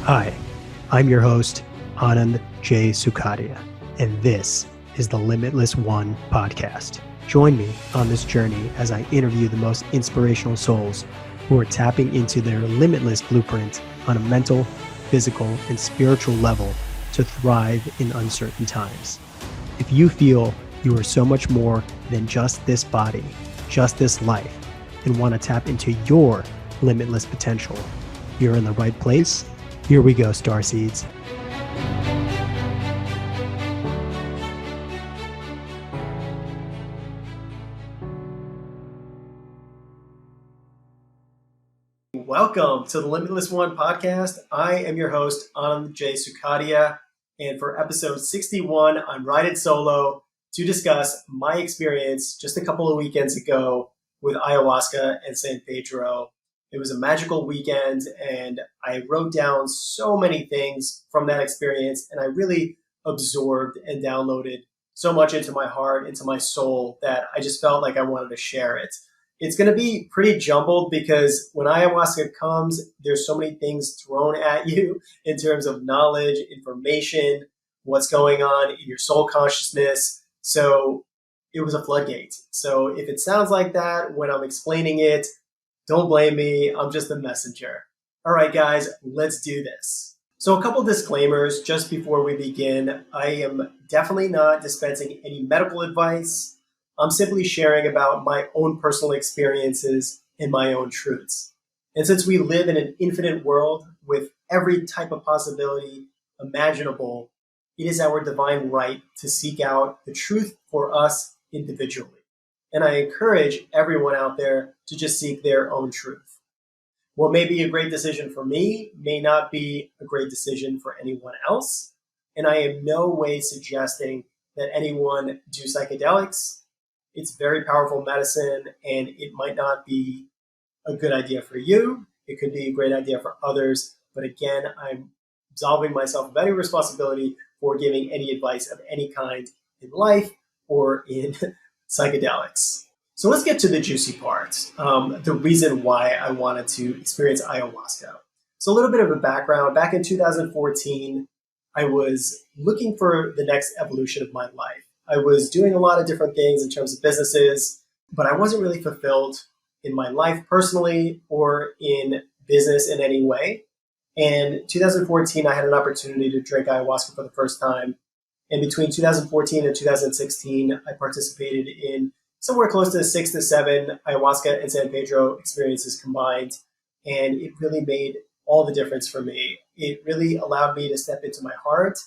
Hi, I'm your host, Anand Sukhadia, and this is the Limitless One podcast. Join me on this journey as I interview the most inspirational souls who are tapping into their limitless blueprint on a mental, physical, and spiritual level to thrive in uncertain times. If you feel you are so much more than just this body, just this life, and want to tap into your limitless potential, you're in the right place. Here we go, starseeds. Welcome to the Limitless One podcast. I am your host, Anand Sukhadia, and for episode 61, I'm riding solo to discuss my experience just a couple of weekends ago with ayahuasca and San Pedro. It was a magical weekend, and I wrote down so many things from that experience, and I really absorbed and downloaded so much into my heart, into my soul, that I just felt like I wanted to share it. It's going to be pretty jumbled because when ayahuasca comes, there's so many things thrown at you in terms of knowledge, information, what's going on in your soul consciousness. So it was a floodgate. So if it sounds like that when I'm explaining it, don't blame me. I'm just a messenger. All right, guys, let's do this. So a couple disclaimers just before we begin. I am definitely not dispensing any medical advice. I'm simply sharing about my own personal experiences and my own truths. And since we live in an infinite world with every type of possibility imaginable, it is our divine right to seek out the truth for us individually. And I encourage everyone out there to just seek their own truth. What may be a great decision for me may not be a great decision for anyone else. And I am no way suggesting that anyone do psychedelics. It's very powerful medicine, and it might not be a good idea for you. It could be a great idea for others. But again, I'm absolving myself of any responsibility for giving any advice of any kind in life or in psychedelics. So let's get to the juicy part, the reason why I wanted to experience ayahuasca. So a little bit of a background. Back in 2014, I was looking for the next evolution of my life. I was doing a lot of different things in terms of businesses, but I wasn't really fulfilled in my life personally or in business in any way. And 2014, I had an opportunity to drink ayahuasca for the first time. And between 2014 and 2016, I participated in somewhere close to 6 to 7 ayahuasca and San Pedro experiences combined. And it really made all the difference for me. It really allowed me to step into my heart,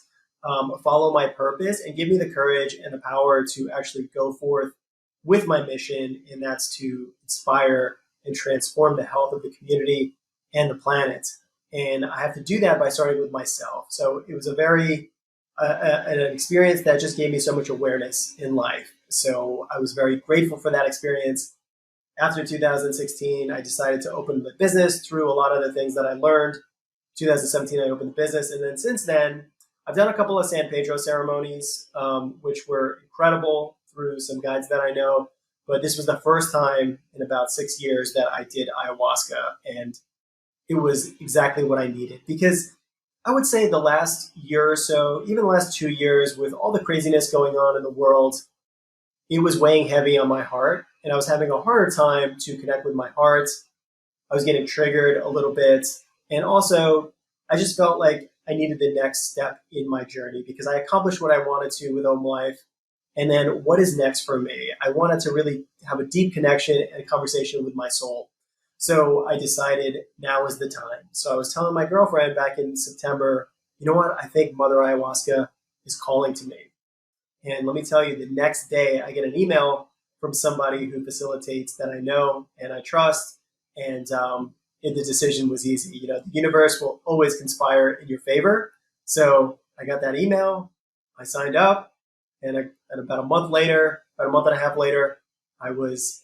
follow my purpose, and give me the courage and the power to actually go forth with my mission, and that's to inspire and transform the health of the community and the planet. And I have to do that by starting with myself. So it was a very an experience that just gave me so much awareness in life. So I was very grateful for that experience. After 2016, I decided to open the business through a lot of the things that I learned. 2017, I opened the business. And then since then, I've done a couple of San Pedro ceremonies, which were incredible through some guides that I know. But this was the first time in about 6 years that I did ayahuasca. And it was exactly what I needed, because I would say the last year or so, even the last 2 years, with all the craziness going on in the world, it was weighing heavy on my heart. And I was having a harder time to connect with my heart. I was getting triggered a little bit. And also, I just felt like I needed the next step in my journey, because I accomplished what I wanted to with Home Life. And then what is next for me? I wanted to really have a deep connection and a conversation with my soul. So I decided now is the time. So I was telling my girlfriend back in September, you know what? I think Mother Ayahuasca is calling to me. And let me tell you, the next day I get an email from somebody who facilitates that I know and I trust. And the decision was easy. You know, the universe will always conspire in your favor. So I got that email, I signed up, and about a month and a half later, I was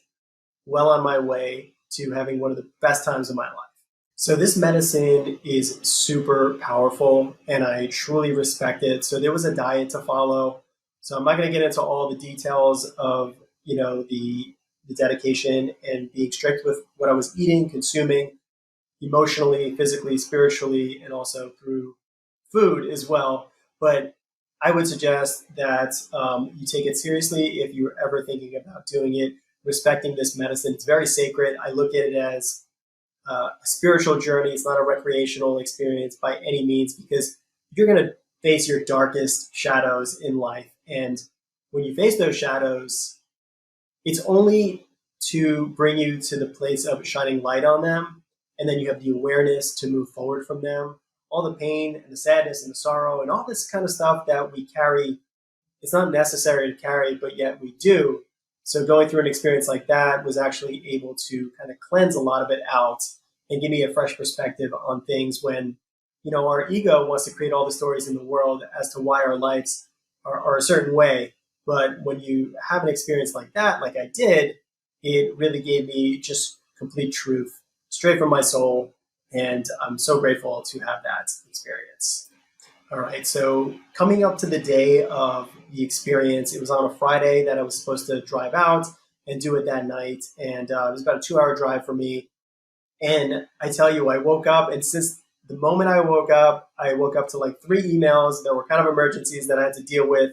well on my way to having one of the best times of my life. So this medicine is super powerful, and I truly respect it. So there was a diet to follow. So I'm not going to get into all the details of, you know, the dedication and being strict with what I was eating, consuming. emotionally, physically, spiritually, and also through food as well. But I would suggest that you take it seriously if you're ever thinking about doing it, respecting this medicine. It's very sacred. I look at it as a spiritual journey. It's not a recreational experience by any means, because you're going to face your darkest shadows in life. And when you face those shadows, it's only to bring you to the place of shining light on them. And then you have the awareness to move forward from them. All the pain and the sadness and the sorrow and all this kind of stuff that we carry, it's not necessary to carry, but yet we do. So going through an experience like that was actually able to kind of cleanse a lot of it out and give me a fresh perspective on things when, our ego wants to create all the stories in the world as to why our lives are a certain way. But when you have an experience like that, like I did, it really gave me just complete truth straight from my soul. And I'm so grateful to have that experience. All right. So coming up to the day of the experience, it was on a Friday that I was supposed to drive out and do it that night. And it was about a 2-hour drive for me. And I tell you, I woke up, and since the moment I woke up to like 3 emails that were kind of emergencies that I had to deal with.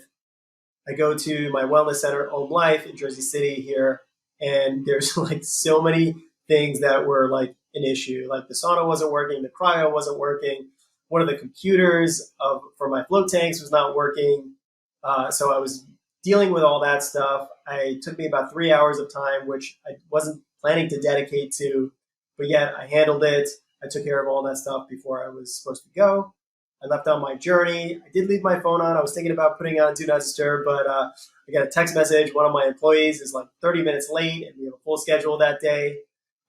I go to my wellness center, Home Life in Jersey City here, and there's like so many things that were like an issue. Like the sauna wasn't working, the cryo wasn't working, one of the computers for my float tanks was not working. So I was dealing with all that stuff. It took me about 3 hours of time, which I wasn't planning to dedicate to, but yet I handled it. I took care of all that stuff before I was supposed to go. I left on my journey. I did leave my phone on. I was thinking about putting on Do Not Disturb, but I got a text message. One of my employees is like 30 minutes late, and we have a full schedule that day.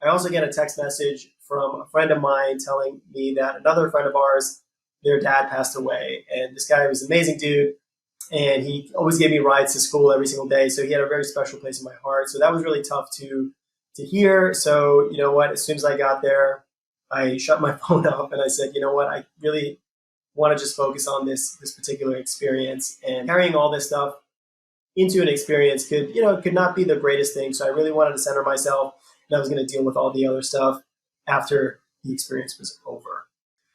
I also get a text message from a friend of mine telling me that another friend of ours, their dad passed away. And this guy was an amazing dude, and he always gave me rides to school every single day. So he had a very special place in my heart. So that was really tough to hear. So you know what? As soon as I got there, I shut my phone off and I said, you know what? I really want to just focus on this particular experience, and carrying all this stuff into an experience could not be the greatest thing. So I really wanted to center myself, and I was going to deal with all the other stuff after the experience was over.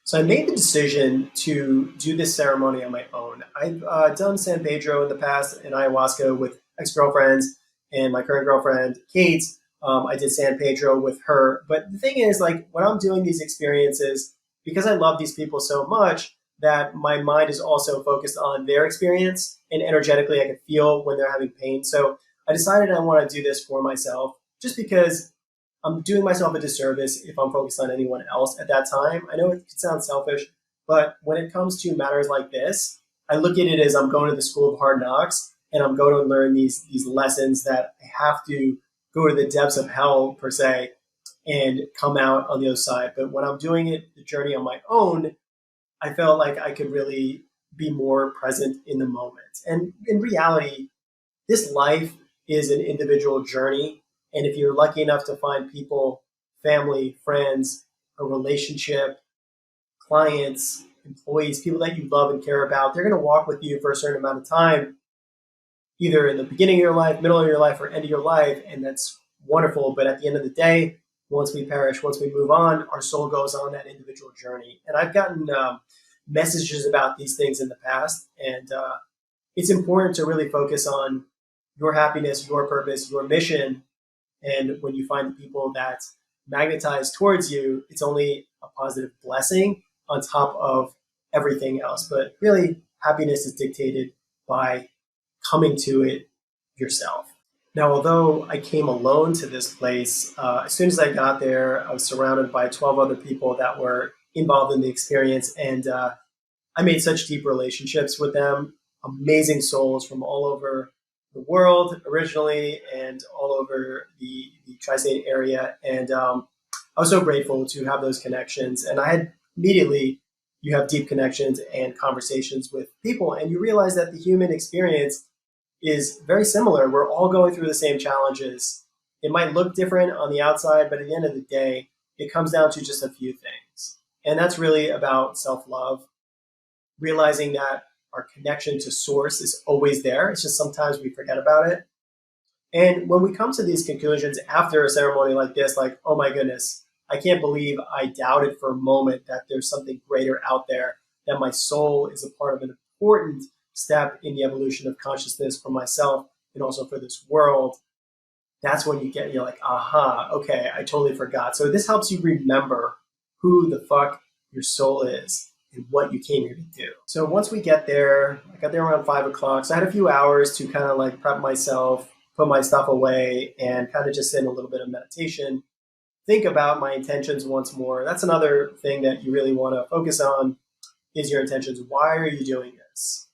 So I made the decision to do this ceremony on my own. I've done San Pedro in the past and ayahuasca with ex-girlfriends and my current girlfriend, Kate. I did San Pedro with her. But the thing is, like, when I'm doing these experiences, because I love these people so much, that my mind is also focused on their experience, and energetically I can feel when they're having pain. So I decided I want to do this for myself, just because I'm doing myself a disservice if I'm focused on anyone else at that time. I know it could sound selfish, but when it comes to matters like this, I look at it as I'm going to the school of hard knocks, and I'm going to learn these lessons that I have to go to the depths of hell, per se, and come out on the other side. But when I'm doing the journey on my own, I felt like I could really be more present in the moment. And in reality, this life is an individual journey. And if you're lucky enough to find people, family, friends, a relationship, clients, employees, people that you love and care about, they're going to walk with you for a certain amount of time, either in the beginning of your life, middle of your life, or end of your life. And that's wonderful. But at the end of the day, once we perish, once we move on, our soul goes on that individual journey. And I've gotten messages about these things in the past. And it's important to really focus on your happiness, your purpose, your mission. And when you find the people that magnetize towards you, it's only a positive blessing on top of everything else. But really, happiness is dictated by coming to it yourself. Now, although I came alone to this place, as soon as I got there, I was surrounded by 12 other people that were involved in the experience. And I made such deep relationships with them, amazing souls from all over the world originally and all over the tri-state area. And I was so grateful to have those connections. And I had immediately, you have deep connections and conversations with people, and you realize that the human experience is very similar. We're all going through the same challenges. It might look different on the outside, but at the end of the day, it comes down to just a few things. And that's really about self-love, realizing that our connection to source is always there. It's just sometimes we forget about it. And when we come to these conclusions after a ceremony like this, like, oh my goodness, I can't believe I doubted for a moment that there's something greater out there, that my soul is a part of an important step in the evolution of consciousness for myself and also for this world. That's when you're like, aha, okay, I totally forgot. So this helps you remember who the fuck your soul is and what you came here to do. So once we get there, I got there around 5 o'clock. So I had a few hours to kind of like prep myself, put my stuff away, and kind of just sit in a little bit of meditation, think about my intentions once more. That's another thing that you really want to focus on is your intentions. Why are you doing this?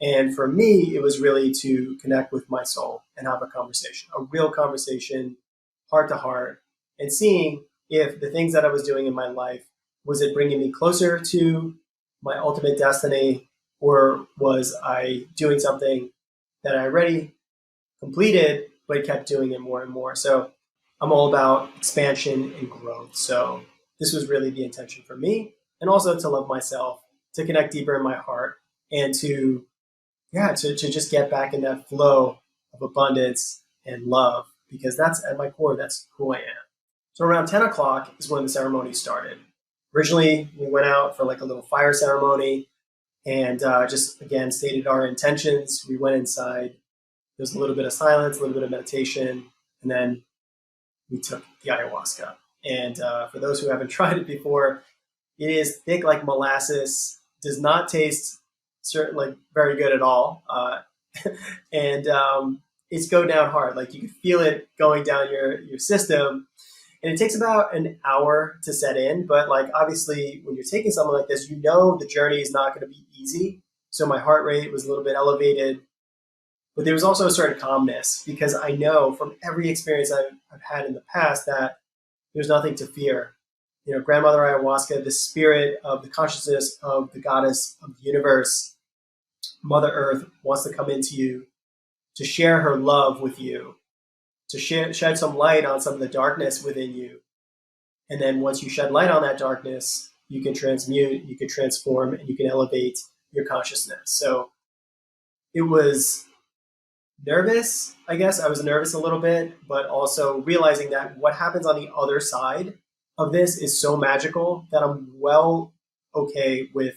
And for me, it was really to connect with my soul and have a conversation, a real conversation, heart to heart, and seeing if the things that I was doing in my life, was it bringing me closer to my ultimate destiny, or was I doing something that I already completed, but kept doing it more and more? So I'm all about expansion and growth. So this was really the intention for me, and also to love myself, to connect deeper in my heart, and to just get back in that flow of abundance and love, because that's at my core, that's who I am. So around 10 o'clock is when the ceremony started. Originally, we went out for like a little fire ceremony and just, again, stated our intentions. We went inside. There was a little bit of silence, a little bit of meditation, and then we took the ayahuasca. And for those who haven't tried it before, it is thick like molasses, does not taste certainly very good at all. And it's go down hard. Like you can feel it going down your system. And it takes about an hour to set in. But like obviously when you're taking something like this, you know the journey is not going to be easy. So my heart rate was a little bit elevated. But there was also a certain calmness, because I know from every experience I've had in the past that there's nothing to fear. You know, Grandmother Ayahuasca, the spirit of the consciousness of the goddess of the universe, Mother Earth, wants to come into you to share her love with you, to shed some light on some of the darkness within you. And then once you shed light on that darkness, you can transmute, you can transform, and you can elevate your consciousness. So it was nervous, I guess. I was nervous a little bit, but also realizing that what happens on the other side of this is so magical that I'm well okay with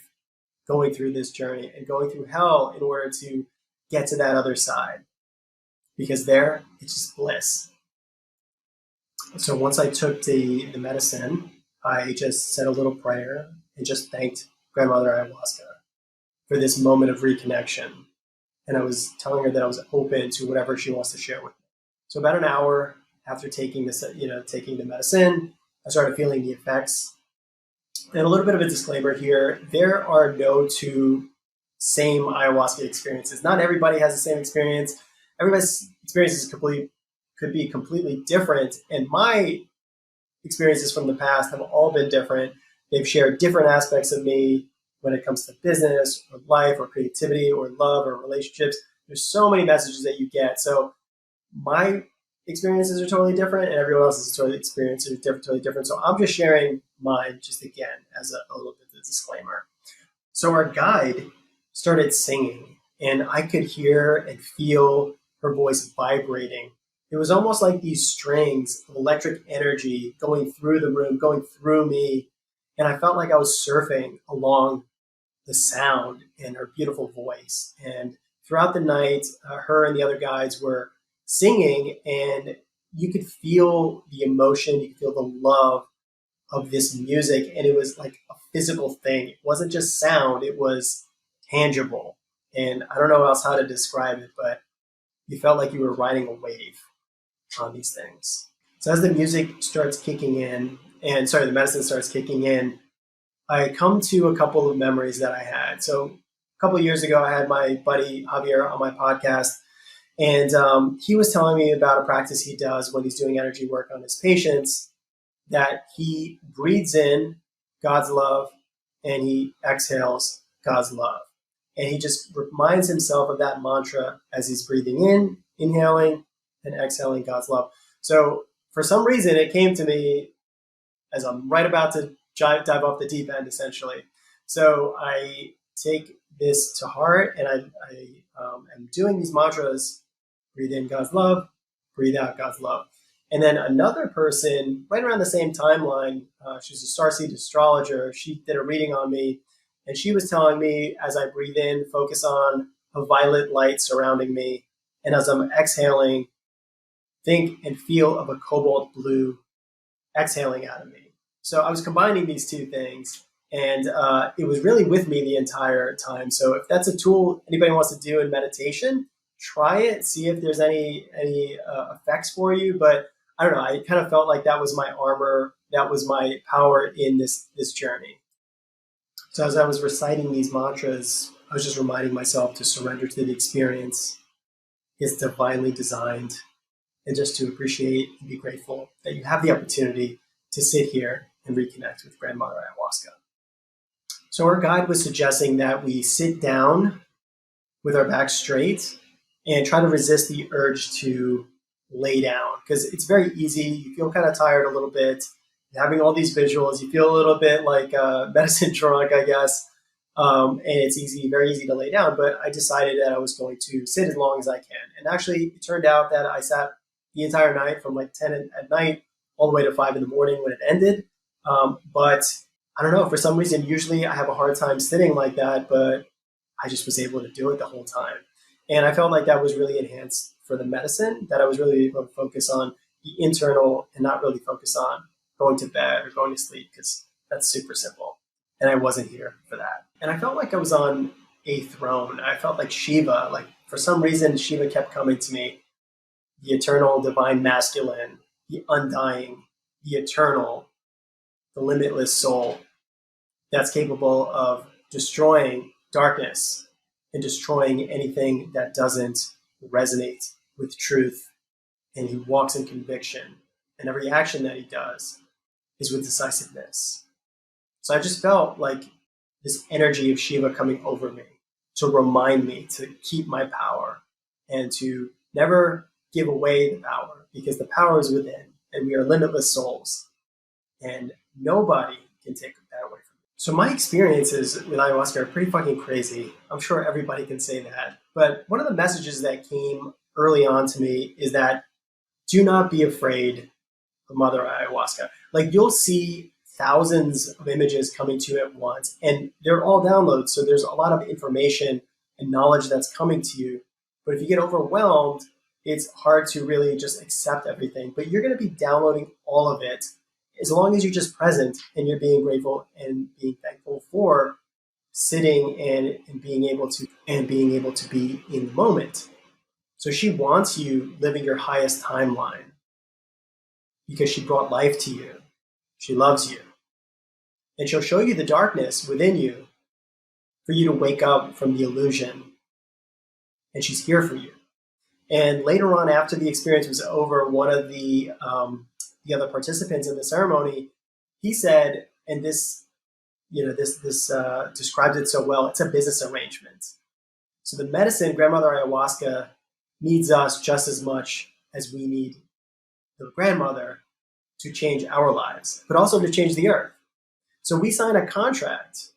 going through this journey and going through hell in order to get to that other side, because there it's just bliss. So once I took the medicine, I just said a little prayer and just thanked Grandmother Ayahuasca for this moment of reconnection. And I was telling her that I was open to whatever she wants to share with me. So about an hour after taking this, taking the medicine, I started feeling the effects. And a little bit of a disclaimer here: there are no two same ayahuasca experiences. Not everybody has the same experience. Everybody's experiences could be completely different. And my experiences from the past have all been different. They've shared different aspects of me when it comes to business or life or creativity or love or relationships. There's so many messages that you get. So my experiences are totally different, and everyone else's experiences are totally different. So I'm just sharing mine, just again, as a little bit of a disclaimer. So our guide started singing, and I could hear and feel her voice vibrating. It was almost like these strings of electric energy going through the room, going through me. And I felt like I was surfing along the sound and her beautiful voice. And throughout the night, her and the other guides were singing, and you could feel the emotion, you could feel the love of this music. And it was like a physical thing. It wasn't just sound, it was tangible. And I don't know else how to describe it, but you felt like you were riding a wave on these things. So as the music starts kicking in, the medicine starts kicking in, I come to a couple of memories that I had. So a couple of years ago, I had my buddy Javier on my podcast, and he was telling me about a practice he does when he's doing energy work on his patients, that he breathes in God's love and he exhales God's love. And he just reminds himself of that mantra as he's breathing in, inhaling, and exhaling God's love. So for some reason, it came to me as I'm right about to dive off the deep end, essentially. So I take this to heart, and I am doing these mantras: breathe in God's love, breathe out God's love. And then another person, right around the same timeline, she's a starseed astrologer. She did a reading on me, and she was telling me as I breathe in, focus on a violet light surrounding me. And as I'm exhaling, think and feel of a cobalt blue exhaling out of me. So I was combining these two things, and it was really with me the entire time. So if that's a tool anybody wants to do in meditation, try it, see if there's any effects for you. But I don't know, I kind of felt like that was my armor, that was my power in this journey. So as I was reciting these mantras, I was just reminding myself to surrender to the experience. It's divinely designed, and just to appreciate and be grateful that you have the opportunity to sit here and reconnect with Grandmother Ayahuasca. So our guide was suggesting that we sit down with our back straight and try to resist the urge to lay down, because it's very easy. You feel kind of tired a little bit, having all these visuals. You feel a little bit like medicine drunk, I guess. And it's very easy to lay down. But I decided that I was going to sit as long as I can. And actually, it turned out that I sat the entire night from like 10 at night all the way to 5 in the morning when it ended. But I don't know, for some reason, usually I have a hard time sitting like that, but I just was able to do it the whole time. And I felt like that was really enhanced for the medicine, that I was really able to focus on the internal and not really focus on going to bed or going to sleep, because that's super simple. And I wasn't here for that. And I felt like I was on a throne. I felt like Shiva, like for some reason, Shiva kept coming to me. The eternal, divine masculine, the undying, the eternal, the limitless soul that's capable of destroying darkness and destroying anything that doesn't resonate with truth. And he walks in conviction. And every action that he does is with decisiveness. So I just felt like this energy of Shiva coming over me to remind me to keep my power and to never give away the power, because the power is within and we are limitless souls and nobody can take that away from me. So my experiences with ayahuasca are pretty fucking crazy. I'm sure everybody can say that. But one of the messages that came early on to me is that do not be afraid of Mother Ayahuasca. Like, you'll see thousands of images coming to you at once, and they're all downloads. So there's a lot of information and knowledge that's coming to you. But if you get overwhelmed, it's hard to really just accept everything. But you're going to be downloading all of it as long as you're just present and you're being grateful and being thankful for sitting and being able to be in the moment. So she wants you living your highest timeline because she brought life to you. She loves you. And she'll show you the darkness within you for you to wake up from the illusion. And she's here for you. And later on, after the experience was over, one of the other participants in the ceremony, he said, and this describes it so well, it's a business arrangement. So the medicine, Grandmother Ayahuasca, needs us just as much as we need the grandmother to change our lives, but also to change the earth. So we sign a contract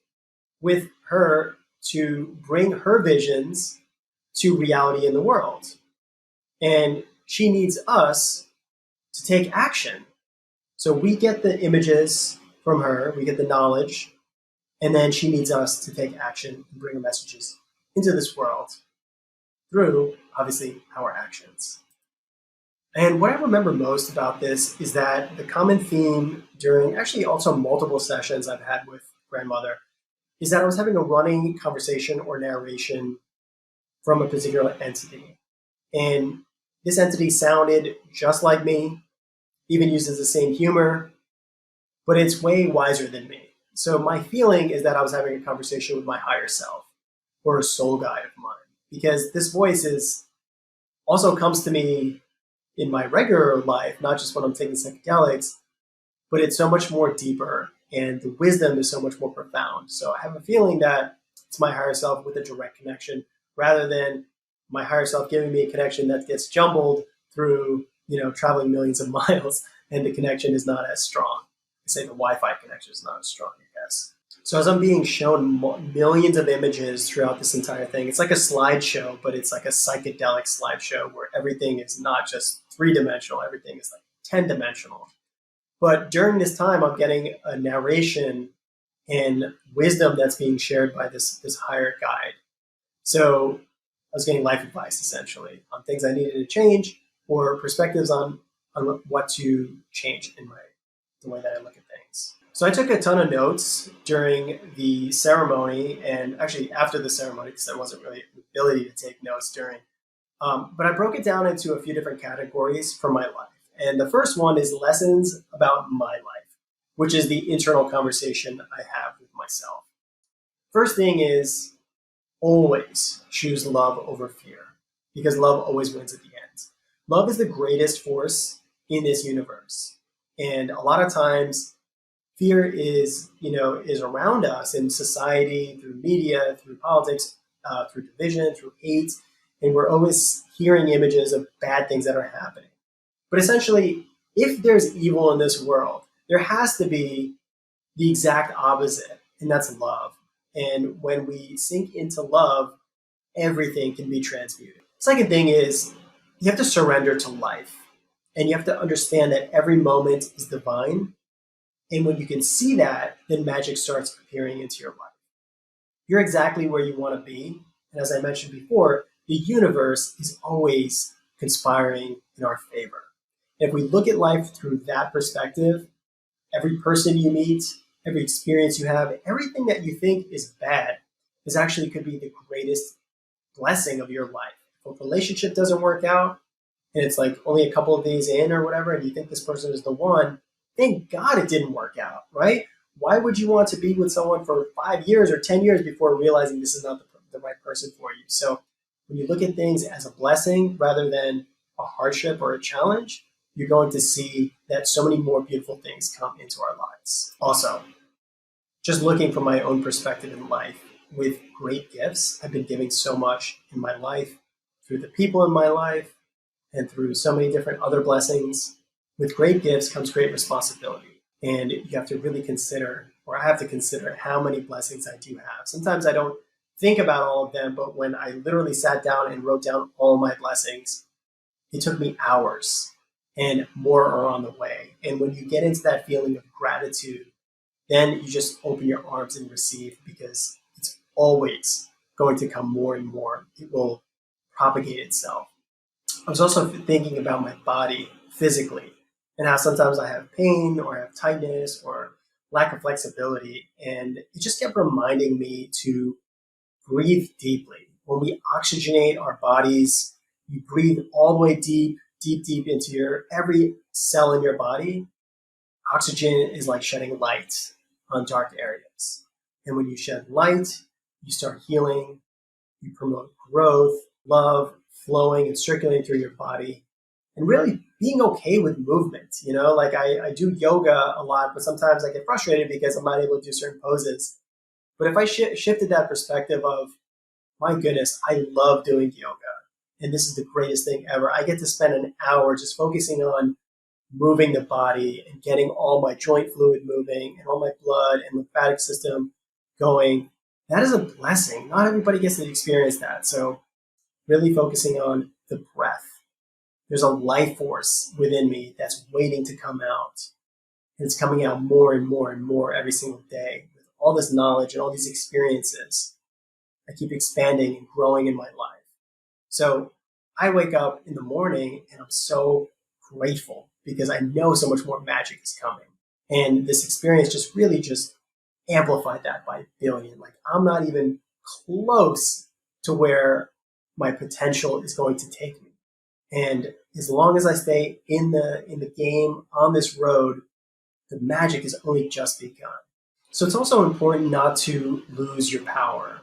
with her to bring her visions to reality in the world. And she needs us to take action. So we get the images from her, we get the knowledge, and then she needs us to take action and bring her messages into this world through, obviously, our actions. And what I remember most about this is that the common theme during actually also multiple sessions I've had with Grandmother is that I was having a running conversation or narration from a particular entity. And this entity sounded just like me, even uses the same humor, but it's way wiser than me. So my feeling is that I was having a conversation with my higher self or a soul guide of mine, because this voice also comes to me in my regular life, not just when I'm taking psychedelics, but it's so much more deeper and the wisdom is so much more profound. So I have a feeling that it's my higher self with a direct connection rather than my higher self giving me a connection that gets jumbled through, traveling millions of miles and the connection is not as strong. I say the Wi-Fi connection is not as strong, I guess. So as I'm being shown millions of images throughout this entire thing, it's like a slideshow, but it's like a psychedelic slideshow where everything is not just three-dimensional, everything is like 10-dimensional. But during this time, I'm getting a narration and wisdom that's being shared by this higher guide. So I was getting life advice essentially on things I needed to change or perspectives on what to change in the way that I look at things. So I took a ton of notes during the ceremony and actually after the ceremony because there wasn't really an ability to take notes during. But I broke it down into a few different categories for my life. And the first one is lessons about my life, which is the internal conversation I have with myself. First thing is always choose love over fear because love always wins at the end. Love is the greatest force in this universe. And a lot of times fear is around us in society, through media, through politics, through division, through hate. And we're always hearing images of bad things that are happening. But essentially, if there's evil in this world, there has to be the exact opposite, and that's love. And when we sink into love, everything can be transmuted. Second thing is you have to surrender to life. And you have to understand that every moment is divine. And when you can see that, then magic starts appearing into your life. You're exactly where you want to be. And as I mentioned before, the universe is always conspiring in our favor. If we look at life through that perspective, every person you meet, every experience you have, everything that you think is bad is actually could be the greatest blessing of your life. If a relationship doesn't work out and it's like only a couple of days in or whatever, and you think this person is the one, thank God it didn't work out, right? Why would you want to be with someone for 5 years or 10 years before realizing this is not the right person for you? So when you look at things as a blessing rather than a hardship or a challenge, you're going to see that so many more beautiful things come into our lives. Also, just looking from my own perspective in life, with great gifts, I've been giving so much in my life through the people in my life and through so many different other blessings. With great gifts comes great responsibility. And you have to really consider, or I have to consider, how many blessings I do have. Sometimes I don't think about all of them, but when I literally sat down and wrote down all my blessings, it took me hours. And more are on the way. And when you get into that feeling of gratitude, then you just open your arms and receive because it's always going to come more and more. It will propagate itself. I was also thinking about my body physically and how sometimes I have pain or I have tightness or lack of flexibility. And it just kept reminding me to breathe deeply. When we oxygenate our bodies, you breathe all the way deep into your every cell in your body. Oxygen is like shedding light on dark areas. And when you shed light, you start healing, you promote growth, love, flowing and circulating through your body, and really being okay with movement. Like I do yoga a lot, but sometimes I get frustrated because I'm not able to do certain poses. But if I shifted that perspective of, my goodness, I love doing yoga. And this is the greatest thing ever. I get to spend an hour just focusing on moving the body and getting all my joint fluid moving and all my blood and lymphatic system going. That is a blessing. Not everybody gets to experience that. So really focusing on the breath. There's a life force within me that's waiting to come out. And it's coming out more and more and more every single day. With all this knowledge and all these experiences, I keep expanding and growing in my life. So I wake up in the morning and I'm so grateful because I know so much more magic is coming. And this experience just really just amplified that by a billion. Like I'm not even close to where my potential is going to take me. And as long as I stay in the game on this road, the magic has only just begun. So it's also important not to lose your power.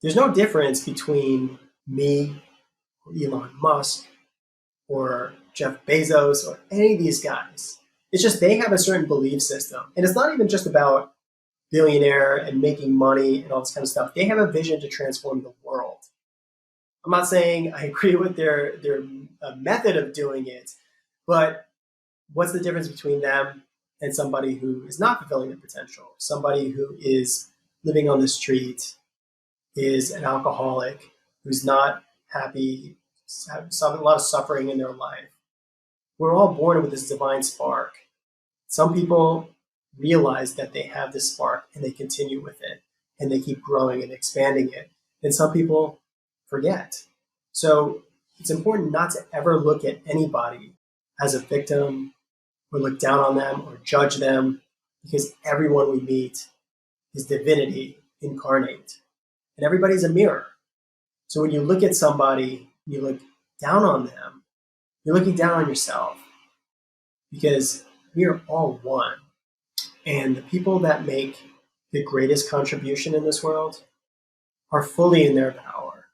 There's no difference between me or Elon Musk or Jeff Bezos or any of these guys. It's just they have a certain belief system. And it's not even just about billionaire and making money and all this kind of stuff. They have a vision to transform the world. I'm not saying I agree with their method of doing it, but what's the difference between them and somebody who is not fulfilling their potential? Somebody who is living on the street, is an alcoholic, who's not happy, having a lot of suffering in their life. We're all born with this divine spark. Some people realize that they have this spark and they continue with it and they keep growing and expanding it. And some people forget. So it's important not to ever look at anybody as a victim or look down on them or judge them, because everyone we meet is divinity incarnate. And everybody's a mirror. So when you look at somebody, you look down on them, you're looking down on yourself, because we are all one. And the people that make the greatest contribution in this world are fully in their power.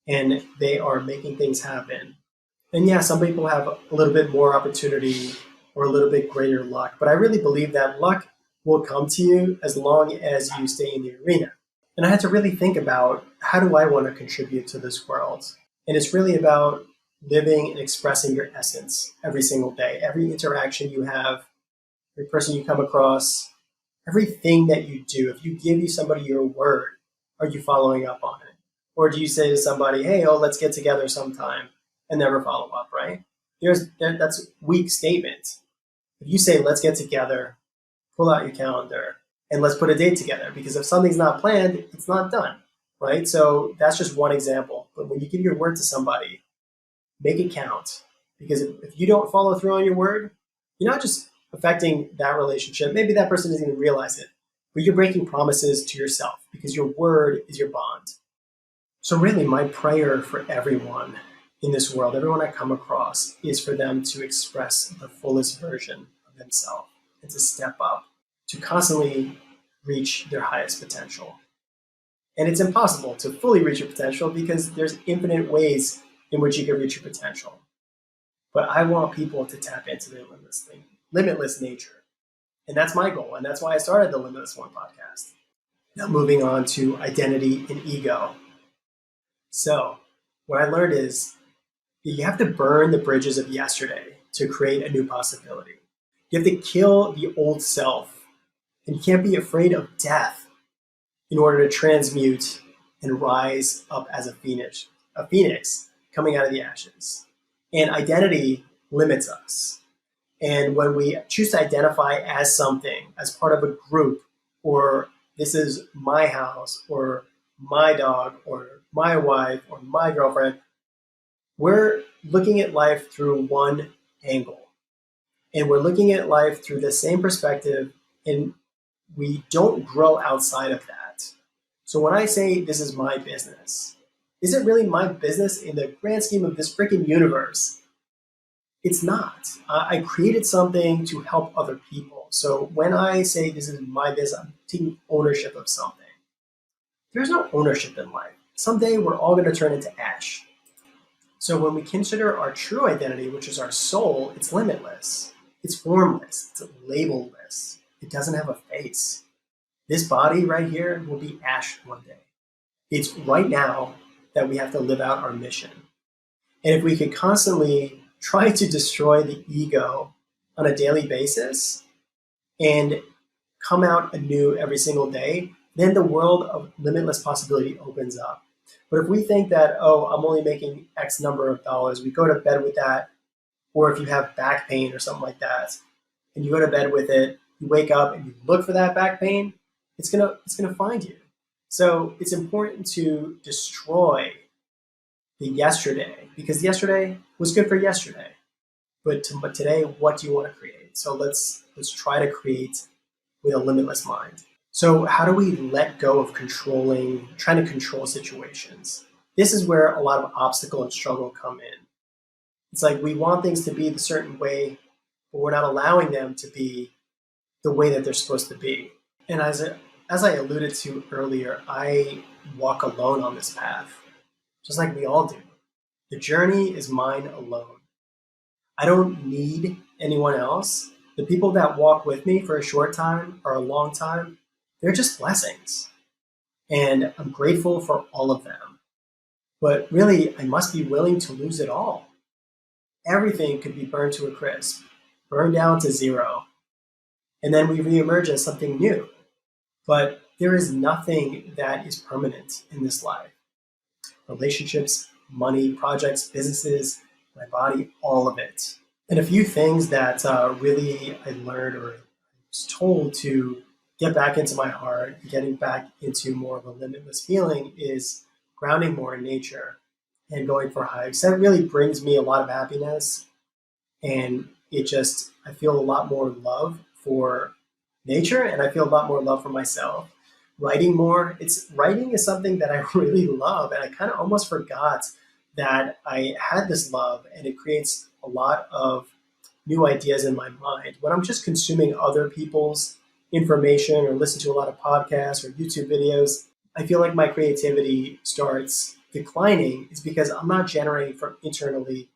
And they are making things happen. And yeah, some people have a little bit more opportunity or a little bit greater luck. But I really believe that luck will come to you as long as you stay in the arena. And I had to really think about, how do I want to contribute to this world? And it's really about living and expressing your essence every single day. Every interaction you have, every person you come across, everything that you do. If you give somebody your word, are you following up on it? Or do you say to somebody, hey, let's get together sometime, and never follow up, right? That's a weak statement. If you say, let's get together, pull out your calendar, and let's put a date together, because if something's not planned, it's not done, right? So that's just one example. But when you give your word to somebody, make it count. Because if you don't follow through on your word, you're not just affecting that relationship. Maybe that person doesn't even realize it, but you're breaking promises to yourself, because your word is your bond. So really, my prayer for everyone in this world, everyone I come across, is for them to express the fullest version of themselves and to step up, to constantly reach their highest potential. And it's impossible to fully reach your potential, because there's infinite ways in which you can reach your potential. But I want people to tap into their limitless nature. And that's my goal. And that's why I started the Limitless One podcast. Now moving on to identity and ego. So what I learned is that you have to burn the bridges of yesterday to create a new possibility. You have to kill the old self. And you can't be afraid of death in order to transmute and rise up as a phoenix coming out of the ashes. And identity limits us. And when we choose to identify as something, as part of a group, or this is my house, or my dog, or my wife, or my girlfriend, we're looking at life through one angle. And we're looking at life through the same perspective, and we don't grow outside of that. So when I say this is my business, is it really my business in the grand scheme of this freaking universe? It's not. I created something to help other people. So when I say this is my business, I'm taking ownership of something. There's no ownership in life. Someday we're all going to turn into ash. So when we consider our true identity, which is our soul, it's limitless. It's formless. It's labelless. It doesn't have a face. This body right here will be ash one day. It's right now that we have to live out our mission. And if we could constantly try to destroy the ego on a daily basis and come out anew every single day, then the world of limitless possibility opens up. But if we think that, I'm only making X number of dollars, we go to bed with that, or if you have back pain or something like that, and you go to bed with it, you wake up and you look for that back pain, it's gonna find you. So it's important to destroy the yesterday, because yesterday was good for yesterday. But today, what do you want to create? So let's try to create with a limitless mind. So how do we let go of trying to control situations? This is where a lot of obstacle and struggle come in. It's like we want things to be the certain way, but we're not allowing them to be the way that they're supposed to be. And as I alluded to earlier, I walk alone on this path, just like we all do. The journey is mine alone. I don't need anyone else. The people that walk with me for a short time or a long time, they're just blessings. And I'm grateful for all of them. But really, I must be willing to lose it all. Everything could be burned to a crisp, burned down to zero. And then we reemerge as something new. But there is nothing that is permanent in this life. Relationships, money, projects, businesses, my body, all of it. And a few things that really I learned or was told to get back into my heart, getting back into more of a limitless feeling is grounding more in nature and going for hikes. That really brings me a lot of happiness. And I feel a lot more love for nature and I feel a lot more love for myself. Writing is something that I really love. And I kind of almost forgot that I had this love and it creates a lot of new ideas in my mind. When I'm just consuming other people's information or listen to a lot of podcasts or YouTube videos, I feel like my creativity starts declining. It's because I'm not generating from internally,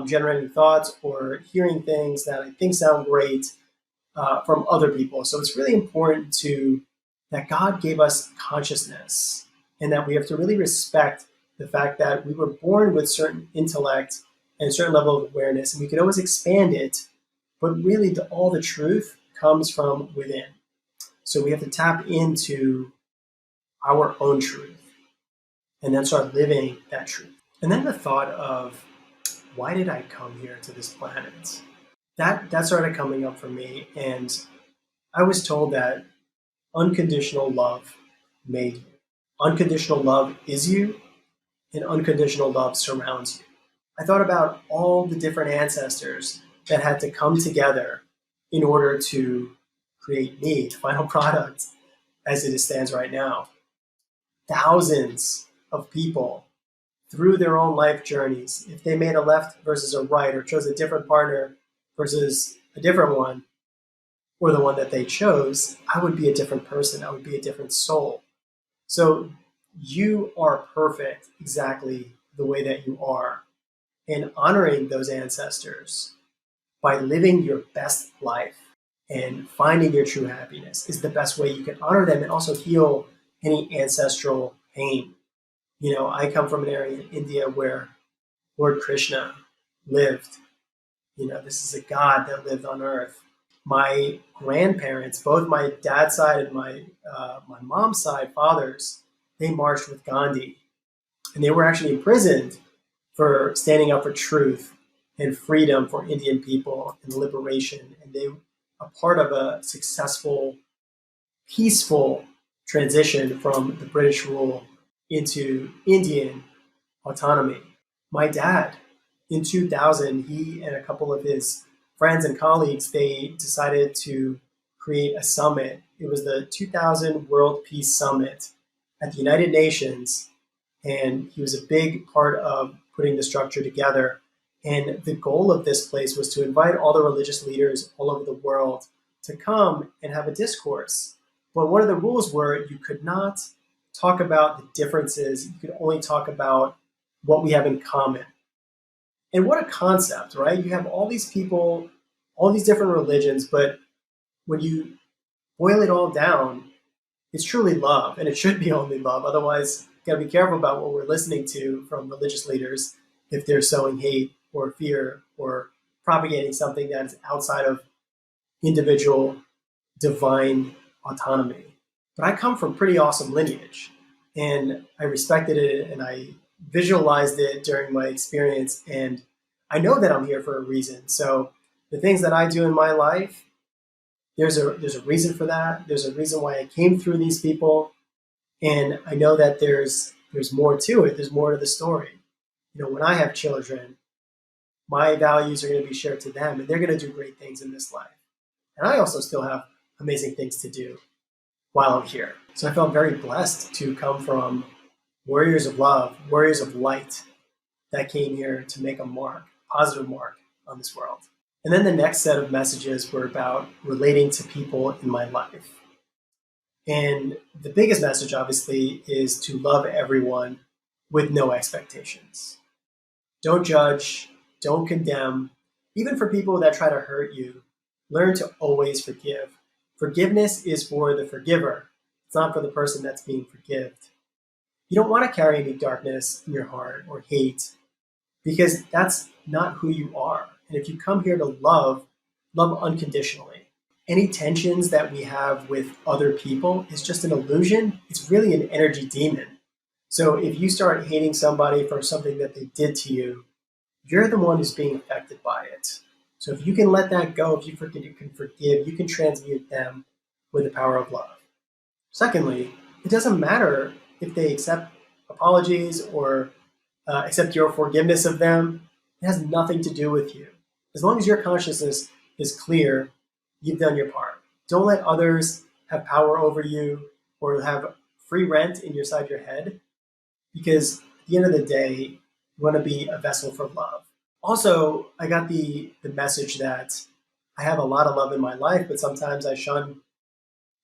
generating thoughts or hearing things that I think sound great from other people. So it's really important that God gave us consciousness and that we have to really respect the fact that we were born with certain intellect and a certain level of awareness, and we could always expand it, but really all the truth comes from within. So we have to tap into our own truth and then start living that truth. And then the thought of, why did I come here to this planet? That started coming up for me, and I was told that unconditional love made you. Unconditional love is you, and unconditional love surrounds you. I thought about all the different ancestors that had to come together in order to create me, the final product, as it stands right now. Thousands of people through their own life journeys, if they made a left versus a right or chose a different partner versus a different one, or the one that they chose, I would be a different person. I would be a different soul. So you are perfect exactly the way that you are. And honoring those ancestors by living your best life and finding your true happiness is the best way you can honor them and also heal any ancestral pain. I come from an area in India where Lord Krishna lived. This is a god that lived on earth. My grandparents, both my dad's side and my mom's side, fathers, they marched with Gandhi. And they were actually imprisoned for standing up for truth and freedom for Indian people and liberation. And they were a part of a successful, peaceful transition from the British rule into Indian autonomy. My dad, in 2000, he and a couple of his friends and colleagues, they decided to create a summit. It was the 2000 World Peace Summit at the United Nations, and he was a big part of putting the structure together. And the goal of this place was to invite all the religious leaders all over the world to come and have a discourse. But one of the rules were you could not talk about the differences. You could only talk about what we have in common. And what a concept, right? You have all these people, all these different religions, but when you boil it all down, it's truly love, and it should be only love. Otherwise, you got to be careful about what we're listening to from religious leaders if they're sowing hate or fear or propagating something that is outside of individual divine autonomy. But I come from pretty awesome lineage, and I respected it, and I visualized it during my experience, and I know that I'm here for a reason. So the things that I do in my life, there's a reason for that. There's a reason why I came through these people, and I know that there's more to it. There's more to the story. When I have children, my values are going to be shared to them, and they're going to do great things in this life. And I also still have amazing things to do while I'm here. So I felt very blessed to come from warriors of love, warriors of light that came here to make a mark, positive mark on this world. And then the next set of messages were about relating to people in my life. And the biggest message, obviously, is to love everyone with no expectations. Don't judge, don't condemn. Even for people that try to hurt you, learn to always forgive. Forgiveness is for the forgiver. It's not for the person that's being forgived. You don't want to carry any darkness in your heart or hate because that's not who you are. And if you come here to love unconditionally. Any tensions that we have with other people is just an illusion. It's really an energy demon. So if you start hating somebody for something that they did to you, you're the one who's being affected by it. So if you can let that go, if you can forgive, you can transmute them with the power of love. Secondly, it doesn't matter if they accept apologies or accept your forgiveness of them. It has nothing to do with you. As long as your consciousness is clear, you've done your part. Don't let others have power over you or have free rent inside your head, because at the end of the day, you want to be a vessel for love. Also, I got the message that I have a lot of love in my life, but sometimes I shun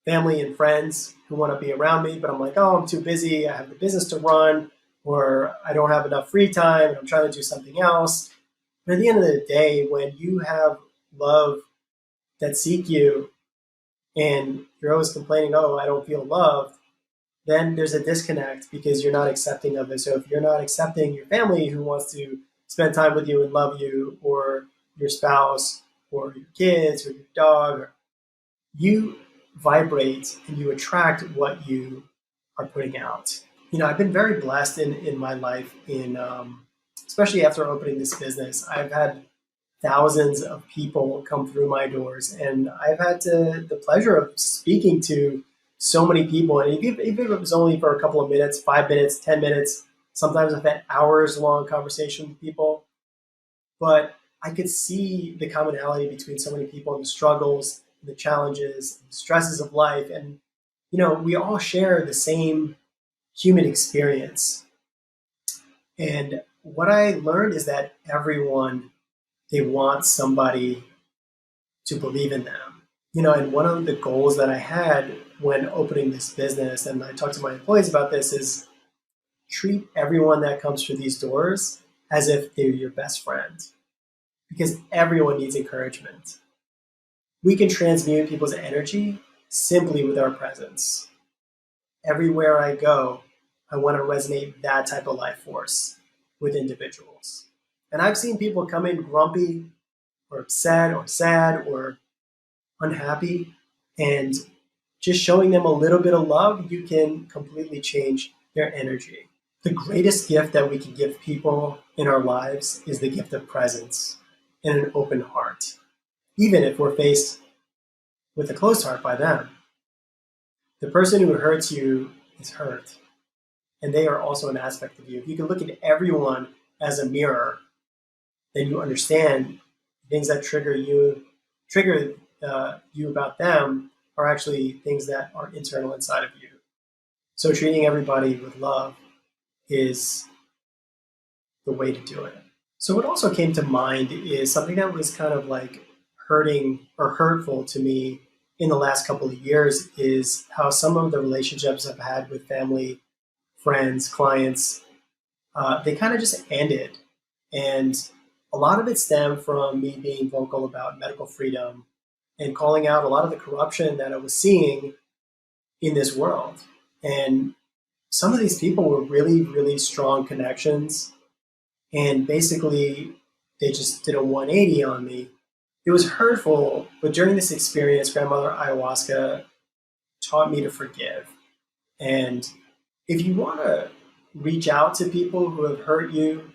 family and friends who want to be around me, but I'm like, oh, I'm too busy. I have the business to run, or I don't have enough free time, and I'm trying to do something else. But at the end of the day, when you have love that seek you and you're always complaining, oh, I don't feel loved, then there's a disconnect because you're not accepting of it. So if you're not accepting your family who wants to spend time with you and love you, or your spouse, or your kids, or your dog, you vibrate and you attract what you are putting out. I've been very blessed in my life, especially after opening this business. I've had thousands of people come through my doors, and I've had the pleasure of speaking to so many people. And even if it was only for a couple of minutes, 5 minutes, 10 minutes, sometimes I've had hours long conversation with people. But I could see the commonality between so many people and the struggles, the challenges, the stresses of life. And, we all share the same human experience. And what I learned is that everyone, they want somebody to believe in them. And one of the goals that I had when opening this business, and I talked to my employees about this, is treat everyone that comes through these doors as if they're your best friend, because everyone needs encouragement. We can transmute people's energy simply with our presence. Everywhere I go, I want to resonate that type of life force with individuals. And I've seen people come in grumpy or upset or sad or unhappy, and just showing them a little bit of love, you can completely change their energy. The greatest gift that we can give people in our lives is the gift of presence and an open heart, even if we're faced with a closed heart by them. The person who hurts you is hurt, and they are also an aspect of you. If you can look at everyone as a mirror, then you understand things that trigger you about them are actually things that are internal inside of you. So treating everybody with love is the way to do it. So what also came to mind is something that was kind of like hurting or hurtful to me in the last couple of years, is how some of the relationships I've had with family, friends, clients, they kind of just ended. And a lot of it stemmed from me being vocal about medical freedom and calling out a lot of the corruption that I was seeing in this world. And some of these people were really, really strong connections. And basically, they just did a 180 on me. It was hurtful, but during this experience, Grandmother Ayahuasca taught me to forgive. And if you want to reach out to people who have hurt you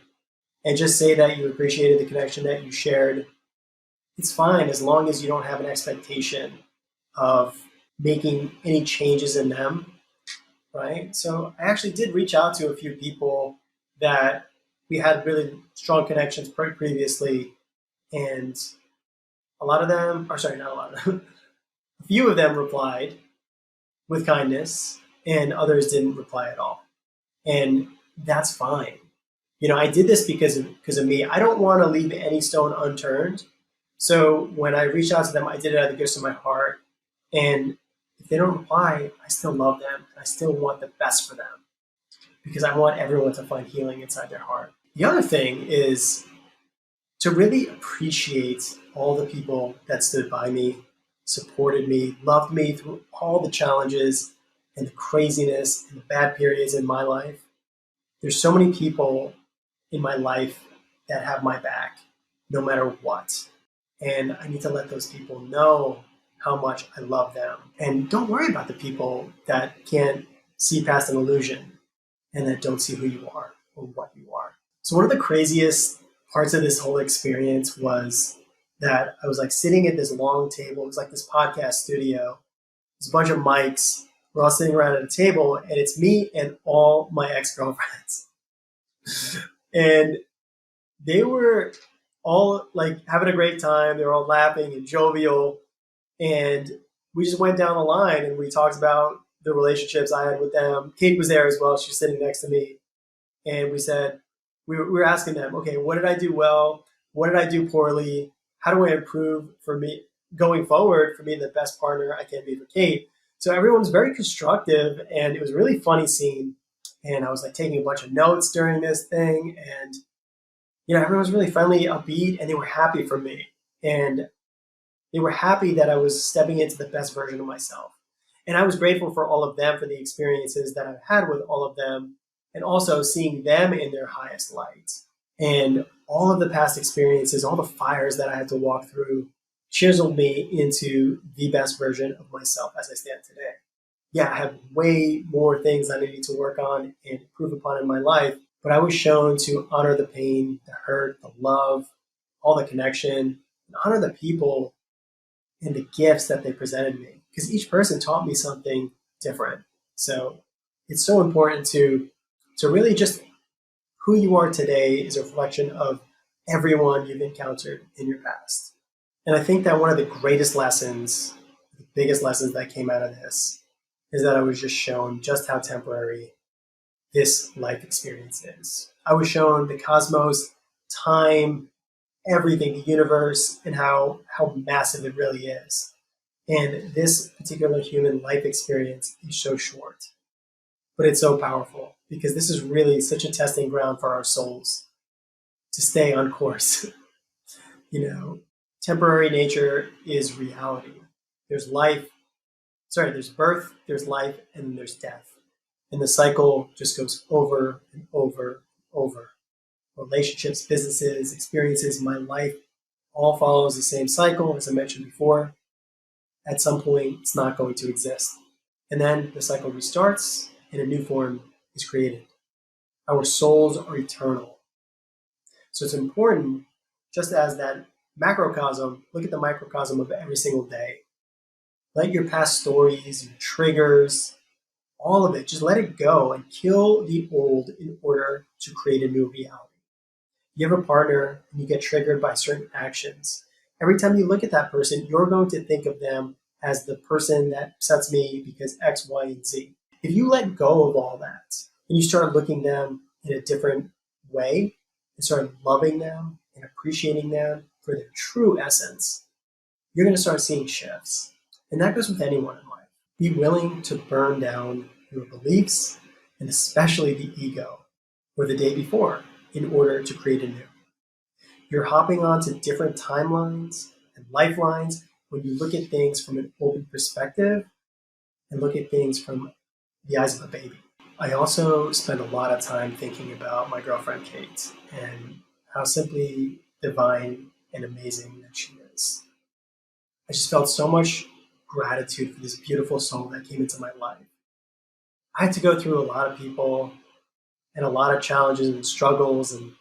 and just say that you appreciated the connection that you shared, it's fine, as long as you don't have an expectation of making any changes in them, right? So I actually did reach out to a few people that we had really strong connections previously, and a lot of them, or sorry, not a lot of them, a few of them replied with kindness, and others didn't reply at all. And that's fine. I did this because of me. I don't want to leave any stone unturned. So when I reached out to them, I did it out of the goodness of my heart. And if they don't reply, I still love them. I still want the best for them, because I want everyone to find healing inside their heart. The other thing is to really appreciate all the people that stood by me, supported me, loved me through all the challenges and the craziness and the bad periods in my life. There's so many people in my life that have my back, no matter what. And I need to let those people know how much I love them. And don't worry about the people that can't see past an illusion and that don't see who you are or what you are. So one of the craziest parts of this whole experience was that I was like sitting at this long table. It was like this podcast studio. There's a bunch of mics. We're all sitting around at a table, and it's me and all my ex-girlfriends. And they were all like having a great time. They were all laughing and jovial. And we just went down the line and we talked about the relationships I had with them. Kate was there as well. She was sitting next to me. And we said, we were asking them, okay, what did I do well? What did I do poorly? How do I improve for me going forward for being the best partner I can be for Kate? So everyone was very constructive, and it was a really funny scene. And I was like taking a bunch of notes during this thing. And, everyone was really friendly, upbeat, and they were happy for me. And they were happy that I was stepping into the best version of myself. And I was grateful for all of them, for the experiences that I've had with all of them, and also seeing them in their highest light. And all of the past experiences, all the fires that I had to walk through, chiseled me into the best version of myself as I stand today. Yeah, I have way more things that I need to work on and improve upon in my life, but I was shown to honor the pain, the hurt, the love, all the connection, and honor the people and the gifts that they presented me, because each person taught me something different. So it's so important to really just who you are today is a reflection of everyone you've encountered in your past. And I think that one of the greatest lessons, the biggest lessons that came out of this, is that I was just shown just how temporary this life experience is. I was shown the cosmos, time, everything, the universe, and how massive it really is. And this particular human life experience is so short, but it's so powerful, because this is really such a testing ground for our souls to stay on course. Temporary nature is reality. There's there's birth, there's life, and there's death. And the cycle just goes over and over and over. Relationships, businesses, experiences, my life all follows the same cycle, as I mentioned before. At some point, it's not going to exist. And then the cycle restarts and a new form is created. Our souls are eternal. So it's important, just as that macrocosm, look at the microcosm of every single day. Let your past stories, your triggers, all of it, just let it go and kill the old in order to create a new reality. You have a partner and you get triggered by certain actions. Every time you look at that person, you're going to think of them as the person that upsets me because X, Y, and Z. If you let go of all that and you start looking at them in a different way and start loving them and appreciating them for their true essence, you're going to start seeing shifts. And that goes with anyone in life. Be willing to burn down your beliefs, and especially the ego, or the day before, in order to create a new. You're hopping onto different timelines and lifelines when you look at things from an open perspective and look at things from the eyes of a baby. I also spend a lot of time thinking about my girlfriend Kate and how simply divine and amazing that she is. I just felt so much gratitude for this beautiful soul that came into my life. I had to go through a lot of people and a lot of challenges and struggles, and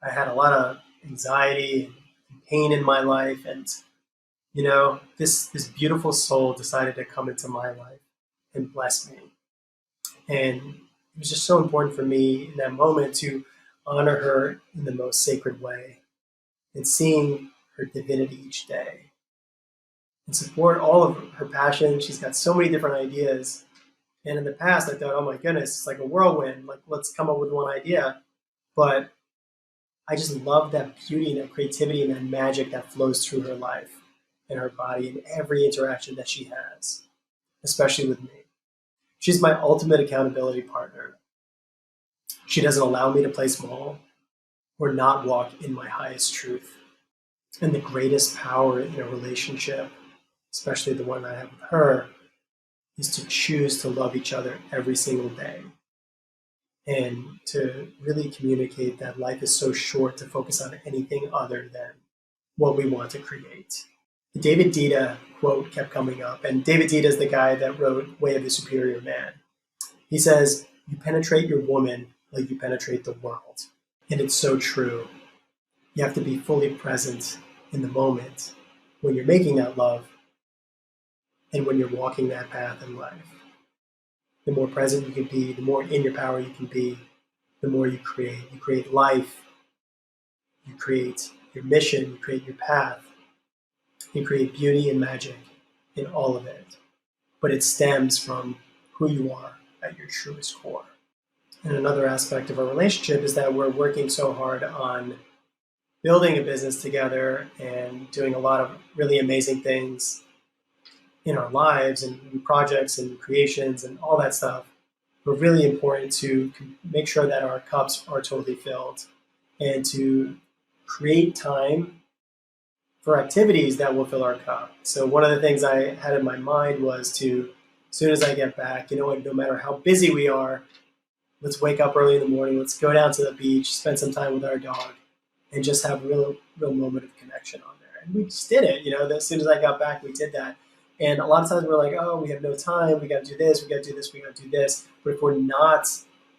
I had a lot of anxiety and pain in my life. And, this beautiful soul decided to come into my life and bless me. And it was just so important for me in that moment to honor her in the most sacred way and seeing her divinity each day and support all of her passion. She's got so many different ideas. And in the past, I thought, oh my goodness, it's like a whirlwind. Like, let's come up with one idea. But I just love that beauty and that creativity and that magic that flows through her life and her body and every interaction that she has, especially with me. She's my ultimate accountability partner. She doesn't allow me to play small or not walk in my highest truth. And the greatest power in a relationship, especially the one I have with her, is to choose to love each other every single day and to really communicate that life is so short to focus on anything other than what we want to create. The David Dita quote kept coming up, and David Dita is the guy that wrote Way of the Superior Man. He says, you penetrate your woman like you penetrate the world. And it's so true. You have to be fully present in the moment when you're making that love and when you're walking that path in life. The more present you can be, the more in your power you can be, the more you create. You create life, you create your mission, you create your path, you create beauty and magic in all of it. But it stems from who you are at your truest core. And another aspect of our relationship is that we're working so hard on building a business together and doing a lot of really amazing things in our lives and new projects and creations and all that stuff. We're really important to make sure that our cups are totally filled and to create time for activities that will fill our cup. So one of the things I had in my mind was to, as soon as I get back, no matter how busy we are, let's wake up early in the morning, let's go down to the beach, spend some time with our dog, and just have a real moment of connection on there. And we just did it, as soon as I got back, we did that. And a lot of times we're like, oh, we have no time, we got to do this, we got to do this, we got to do this. But if we're not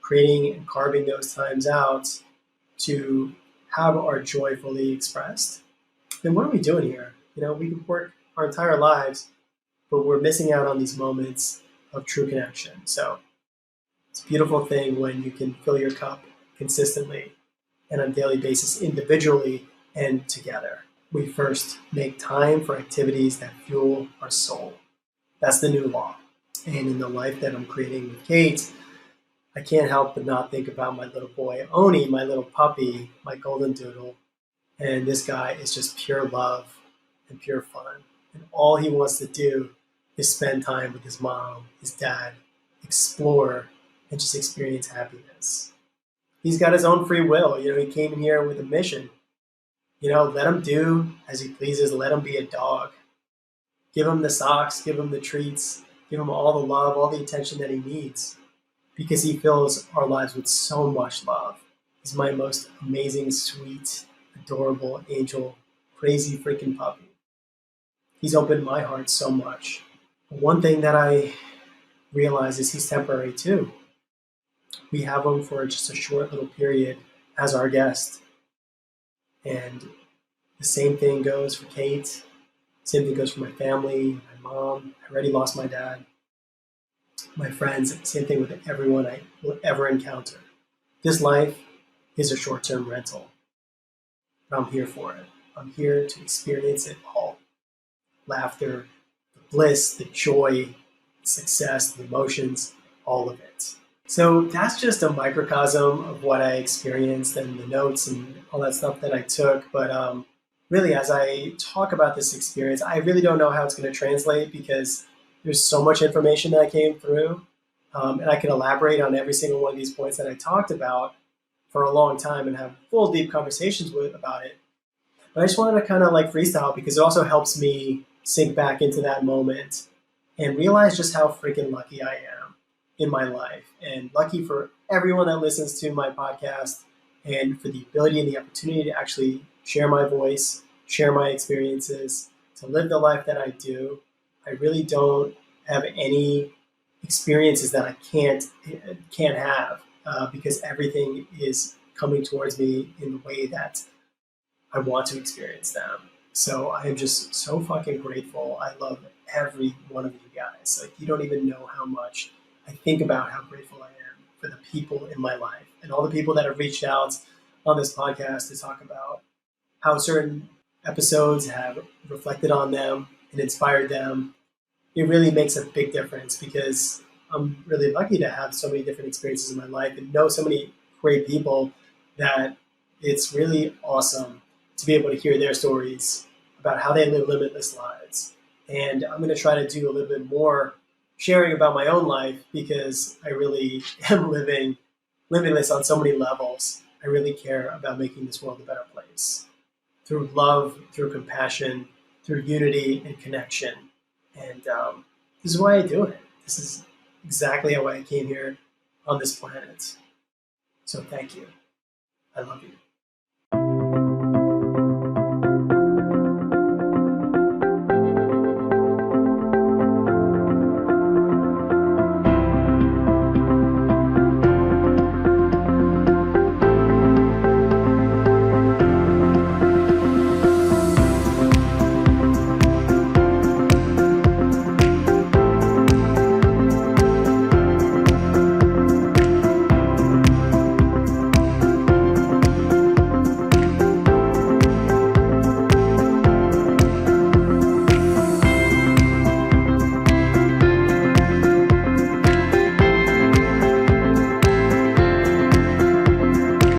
creating and carving those times out to have our joy fully expressed, then what are we doing here? We can work our entire lives, but we're missing out on these moments of true connection. So it's a beautiful thing when you can fill your cup consistently and on a daily basis, individually and together. We first make time for activities that fuel our soul. That's the new law. And in the life that I'm creating with Kate, I can't help but not think about my little boy, Oni, my little puppy, my golden doodle. And this guy is just pure love and pure fun. And all he wants to do is spend time with his mom, his dad, explore, and just experience happiness. He's got his own free will. He came in here with a mission. Let him do as he pleases. Let him be a dog. Give him the socks, give him the treats, give him all the love, all the attention that he needs, because he fills our lives with so much love. He's my most amazing, sweet, adorable, angel, crazy freaking puppy. He's opened my heart so much. One thing that I realize is he's temporary too. We have him for just a short little period as our guest. And the same thing goes for Kate. Same thing goes for my family, my mom. I already lost my dad. My friends, same thing with everyone I will ever encounter. This life is a short-term rental. But I'm here for it. I'm here to experience it all. Laughter, the bliss, the joy, the success, the emotions, all of it. So that's just a microcosm of what I experienced and the notes and all that stuff that I took. But really, as I talk about this experience, I really don't know how it's going to translate because there's so much information that came through. And I can elaborate on every single one of these points that I talked about for a long time and have full, deep conversations about it. But I just wanted to kind of freestyle because it also helps me sink back into that moment and realize just how freaking lucky I am in my life, and lucky for everyone that listens to my podcast and for the ability and the opportunity to actually share my voice, share my experiences, to live the life that I do. I really don't have any experiences that I can't have because everything is coming towards me in the way that I want to experience them. So I am just so fucking grateful. I love every one of you guys. You don't even know how much I think about how grateful I am for the people in my life and all the people that have reached out on this podcast to talk about how certain episodes have reflected on them and inspired them. It really makes a big difference because I'm really lucky to have so many different experiences in my life and know so many great people that it's really awesome to be able to hear their stories about how they live limitless lives. And I'm going to try to do a little bit more sharing about my own life because I really am living limitless on so many levels. I really care about making this world a better place through love, through compassion, through unity and connection. And this is why I do it. This is exactly why I came here on this planet. So thank you. I love you.